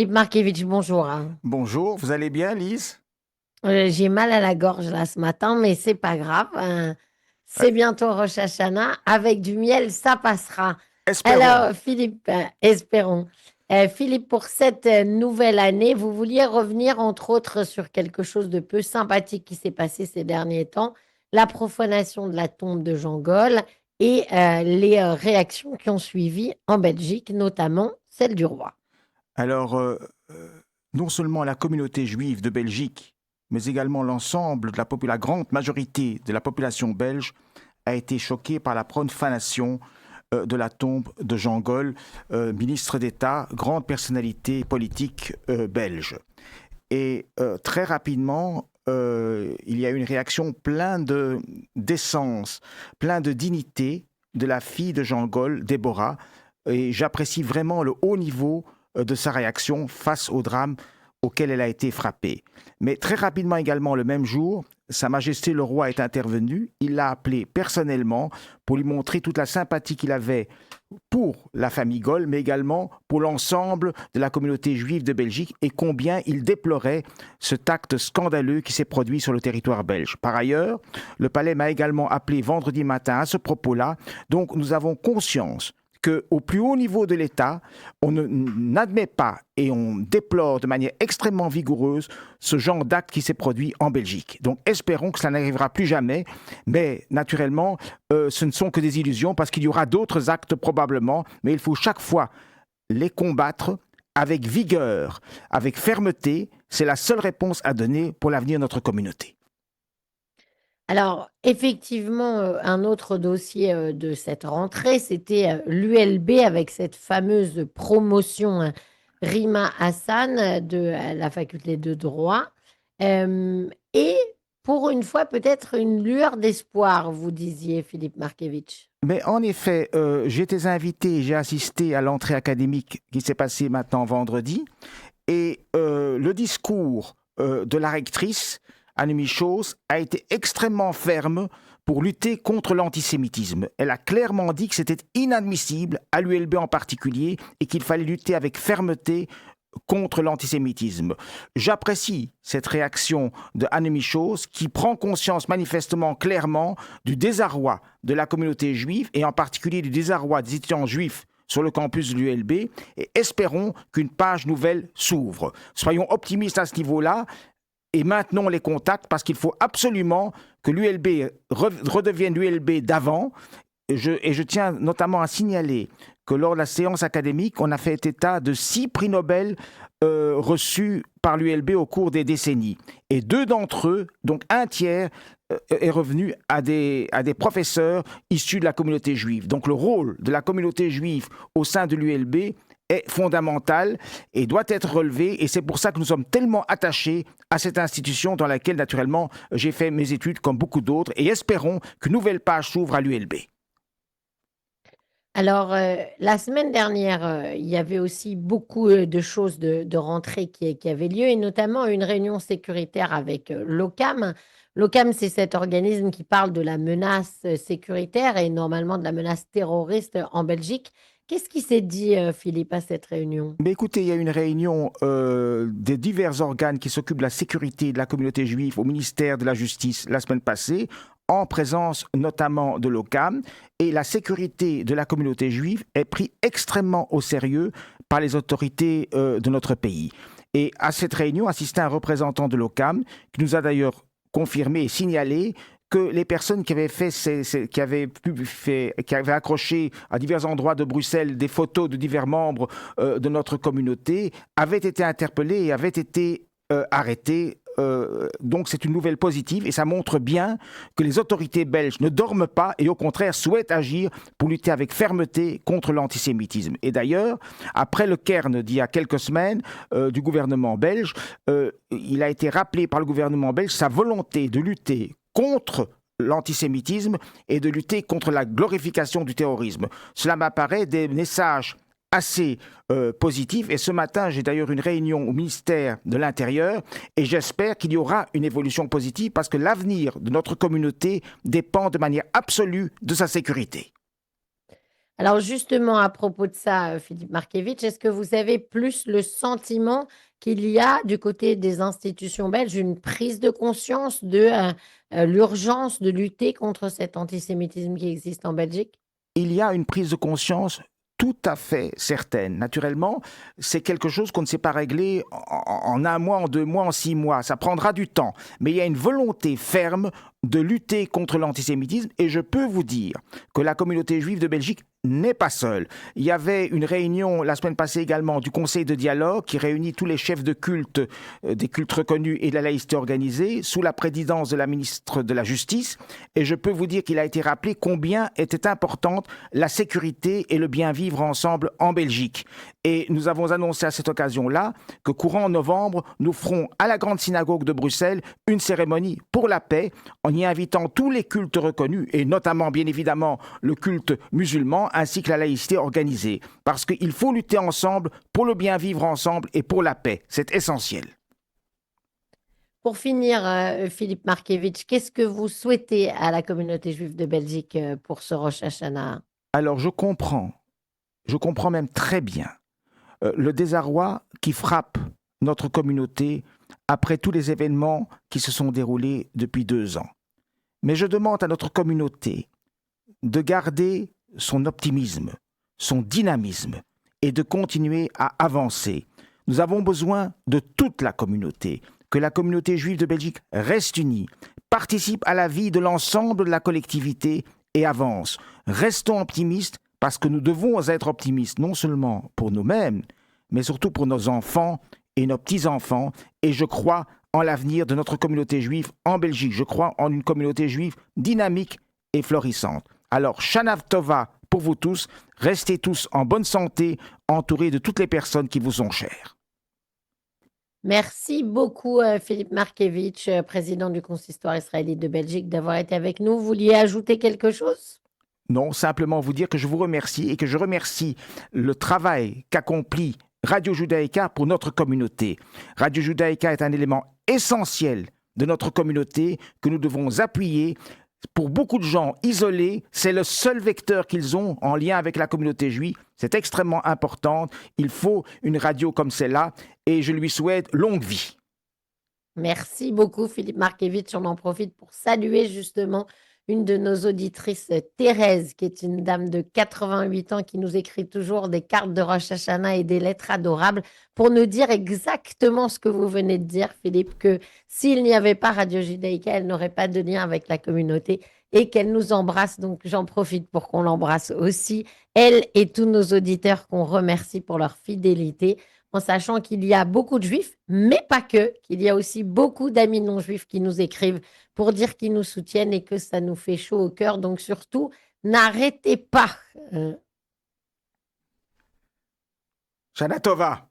Philippe Markevitch, bonjour, hein. Bonjour, vous allez bien, Lise? J'ai mal à la gorge là ce matin, mais c'est pas grave, hein. Euh, C'est bientôt Rosh Hashanah. Avec du miel, ça passera. Espérons. Alors, Philippe, espérons. Philippe, pour cette nouvelle année, vous vouliez revenir entre autres sur quelque chose de peu sympathique qui s'est passé ces derniers temps, la profanation de la tombe de Jean Gol et les réactions qui ont suivi en Belgique, notamment celle du roi. Alors, non seulement la communauté juive de Belgique, mais également l'ensemble de la grande majorité de la population belge a été choquée par la profanation de la tombe de Jean Gol, ministre d'État, grande personnalité politique belge. Et très rapidement, il y a eu une réaction pleine de d'essence, pleine de dignité de la fille de Jean Gol, Déborah. Et j'apprécie vraiment le haut niveau de sa réaction face au drame auquel elle a été frappée. Mais très rapidement également, le même jour, Sa Majesté le roi est intervenu. Il l'a appelé personnellement pour lui montrer toute la sympathie qu'il avait pour la famille Gaulle, mais également pour l'ensemble de la communauté juive de Belgique et combien il déplorait cet acte scandaleux qui s'est produit sur le territoire belge. Par ailleurs, le palais m'a également appelé vendredi matin à ce propos-là. Donc nous avons conscience qu'au plus haut niveau de l'État, on n'admet pas et on déplore de manière extrêmement vigoureuse ce genre d'acte qui s'est produit en Belgique. Donc espérons que cela n'arrivera plus jamais, mais naturellement, ce ne sont que des illusions parce qu'il y aura d'autres actes probablement, mais il faut chaque fois les combattre avec vigueur, avec fermeté. C'est la seule réponse à donner pour l'avenir de notre communauté. Alors, effectivement, un autre dossier de cette rentrée, c'était l'ULB avec cette fameuse promotion Rima Hassan de la faculté de droit. Et pour une fois, peut-être une lueur d'espoir, vous disiez, Philippe Markevitch. Mais en effet, j'étais invité, j'ai assisté à l'entrée académique qui s'est passée maintenant vendredi. Et le discours de la rectrice, Annemie Chauss, a été extrêmement ferme pour lutter contre l'antisémitisme. Elle a clairement dit que c'était inadmissible, à l'ULB en particulier, et qu'il fallait lutter avec fermeté contre l'antisémitisme. J'apprécie cette réaction de Annemie Chauss qui prend conscience manifestement clairement du désarroi de la communauté juive et en particulier du désarroi des étudiants juifs sur le campus de l'ULB et espérons qu'une page nouvelle s'ouvre. Soyons optimistes à ce niveau-là et maintenons les contacts parce qu'il faut absolument que l'ULB redevienne l'ULB d'avant. Et je tiens notamment à signaler que lors de la séance académique, on a fait état de 6 prix Nobel reçus par l'ULB au cours des décennies. Et 2 d'entre eux, donc un tiers, est revenu à des professeurs issus de la communauté juive. Donc le rôle de la communauté juive au sein de l'ULB est fondamental et doit être relevé. Et c'est pour ça que nous sommes tellement attachés à cette institution dans laquelle, naturellement, j'ai fait mes études comme beaucoup d'autres. Et espérons qu'une nouvelle page s'ouvre à l'ULB. Alors, la semaine dernière, il y avait aussi beaucoup de choses de rentrée qui avaient lieu, et notamment une réunion sécuritaire avec l'OCAM. L'OCAM, c'est cet organisme qui parle de la menace sécuritaire et normalement de la menace terroriste en Belgique. Qu'est-ce qui s'est dit, Philippe, à cette réunion? Mais écoutez, il y a eu une réunion des divers organes qui s'occupent de la sécurité de la communauté juive au ministère de la Justice la semaine passée, en présence notamment de l'OCAM. Et la sécurité de la communauté juive est prise extrêmement au sérieux par les autorités de notre pays. Et à cette réunion assistait un représentant de l'OCAM qui nous a d'ailleurs confirmé et signalé que les personnes qui avaient qui avaient accroché à divers endroits de Bruxelles des photos de divers membres de notre communauté avaient été interpellées et avaient été arrêtées. Donc c'est une nouvelle positive et ça montre bien que les autorités belges ne dorment pas et au contraire souhaitent agir pour lutter avec fermeté contre l'antisémitisme. Et d'ailleurs, après le cairn d'il y a quelques semaines du gouvernement belge, il a été rappelé par le gouvernement belge sa volonté de lutter contre l'antisémitisme et de lutter contre la glorification du terrorisme. Cela m'apparaît des messages assez positifs et ce matin j'ai d'ailleurs une réunion au ministère de l'Intérieur et j'espère qu'il y aura une évolution positive parce que l'avenir de notre communauté dépend de manière absolue de sa sécurité. Alors justement, à propos de ça, Philippe Markevitch, est-ce que vous avez plus le sentiment qu'il y a du côté des institutions belges une prise de conscience de l'urgence de lutter contre cet antisémitisme qui existe en Belgique? Il y a une prise de conscience tout à fait certaine. Naturellement, c'est quelque chose qu'on ne sait pas régler en un mois, en 2 mois, en 6 mois. Ça prendra du temps. Mais il y a une volonté ferme de lutter contre l'antisémitisme et je peux vous dire que la communauté juive de Belgique n'est pas seule. Il y avait une réunion la semaine passée également du Conseil de dialogue qui réunit tous les chefs de culte, des cultes reconnus et de la laïcité organisée, sous la présidence de la ministre de la Justice. Et je peux vous dire qu'il a été rappelé combien était importante la sécurité et le bien vivre ensemble en Belgique. Et nous avons annoncé à cette occasion-là que courant novembre, nous ferons à la Grande Synagogue de Bruxelles une cérémonie pour la paix en y invitant tous les cultes reconnus et notamment bien évidemment le culte musulman ainsi que la laïcité organisée. Parce qu'il faut lutter ensemble pour le bien vivre ensemble et pour la paix. C'est essentiel. Pour finir, Philippe Markevitch, qu'est-ce que vous souhaitez à la communauté juive de Belgique pour ce Rosh Hashanah? Alors je comprends même très bien le désarroi qui frappe notre communauté après tous les événements qui se sont déroulés depuis 2 ans. Mais je demande à notre communauté de garder son optimisme, son dynamisme et de continuer à avancer. Nous avons besoin de toute la communauté, que la communauté juive de Belgique reste unie, participe à la vie de l'ensemble de la collectivité et avance. Restons optimistes parce que nous devons être optimistes non seulement pour nous-mêmes, mais surtout pour nos enfants et nos petits-enfants. Et je crois en l'avenir de notre communauté juive en Belgique. Je crois en une communauté juive dynamique et florissante. Alors, Shanav Tova pour vous tous. Restez tous en bonne santé, entourés de toutes les personnes qui vous sont chères. Merci beaucoup, Philippe Markevitch, président du Consistoire israélite de Belgique, d'avoir été avec nous. Vous vouliez ajouter quelque chose? Non, simplement vous dire que je vous remercie et que je remercie le travail qu'accomplit Radio Judaïka pour notre communauté. Radio Judaïka est un élément essentiel de notre communauté que nous devons appuyer. Pour beaucoup de gens isolés, c'est le seul vecteur qu'ils ont en lien avec la communauté juive. C'est extrêmement important. Il faut une radio comme celle-là et je lui souhaite longue vie. Merci beaucoup, Philippe Markevitch. On en profite pour saluer justement une de nos auditrices, Thérèse, qui est une dame de 88 ans qui nous écrit toujours des cartes de Rosh Hashanah et des lettres adorables pour nous dire exactement ce que vous venez de dire, Philippe, que s'il n'y avait pas Radio Judaïka, elle n'aurait pas de lien avec la communauté et qu'elle nous embrasse. Donc, j'en profite pour qu'on l'embrasse aussi, elle et tous nos auditeurs qu'on remercie pour leur fidélité en sachant qu'il y a beaucoup de juifs, mais pas que, qu'il y a aussi beaucoup d'amis non-juifs qui nous écrivent pour dire qu'ils nous soutiennent et que ça nous fait chaud au cœur. Donc surtout, n'arrêtez pas. Shana Tova.